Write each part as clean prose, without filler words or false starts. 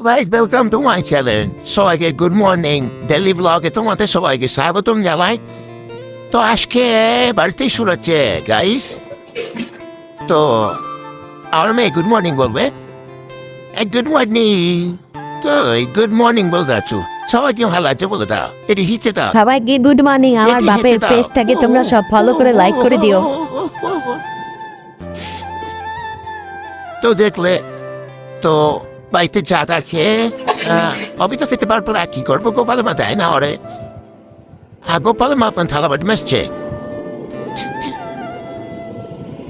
Right, welcome to my channel. সবাইকে good morning daily ব্লগে তোমাদের সবাইকে স্বাগতম জানাই। তো আজকে বাড়িতেই শুরু হচ্ছে গাইস। তো আমার মেয়ে গুড মর্নিং বলবে। Good morning. তো গুড মর্নিং বলতে আছো সবাইকে ভালো আছে বলে দাও, এটি হিতে দাও সবাইকে গুড মর্নিং। আমার বাপের পেজটাকে তোমরা সব ফলো করে লাইক করে দিও। তো দেখলে তো বাড়িতে চা টা খেয়ে অবি তো খেতে পারবো না, কি করবো? গোপালের মা দেয় না ওরে। গোপালের মা আপনার থালা বাটি মেসছে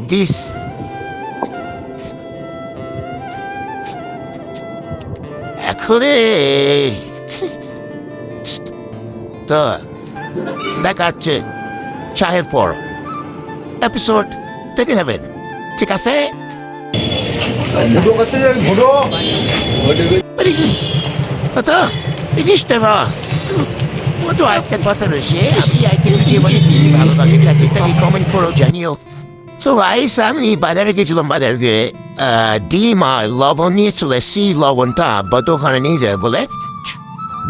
দিস এখনে। তো দেখা হচ্ছে চায়ের পর এপিসোড দেখে নেবেন, ঠিক আছে? ভোটো করতে যাই ভোটো Ata, biniste va. Ото আজকে কথা রয়েছে সিআইটি জীবনে কি ভালো লাগে তাকে কমেন্ট করো জানিও। তো গাইস আমি বাজারে গেছিলাম, বাজারে গিয়ে ডিম আর লবণ নিয়ে চলে এসেছি। লবণটা বড় ওখানে নিয়ে যায় বলে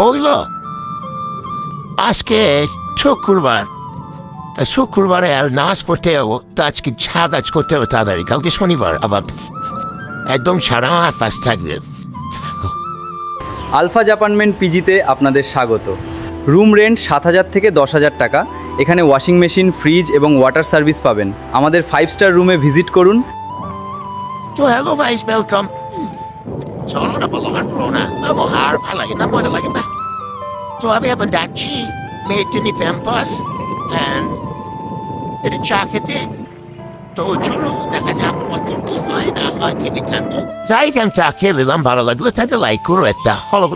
বলল আজকে শুক্রবারে আর নাচ পড়তে যাবো, তো আজকে ঝা কাজ করতে হবে তাড়াতাড়ি, কালকে শনিবার আবার একদম সারা ফাঁস থাকবে। আলফা জাপানমেন্ট পিজিতে আপনাদের স্বাগত। রুম রেন্ট 7,000 থেকে 10,000 টাকা। এখানে ওয়াশিং মেশিন, ফ্রিজ এবং ওয়াটার সার্ভিস পাবেন। আমাদের 5 স্টার রুমে ভিজিট করুন। তো হ্যালো ভাইস, ওয়েলকাম। চলো না বলো আর বলো না, আর ভালো লাগে না, মজা লাগে না। তো আমি এখন যাচ্ছি মেয়ের জন্য প্যাম্পাস অ্যান্ড এটা চা খেতে। তো চলো দেখা যাক কত কি হয় না হয় কি বিজ্ঞান। যাই আমি চা খেয়ে নিলাম, ভালো লাগলো তাকে লাইক করো একটা হলো।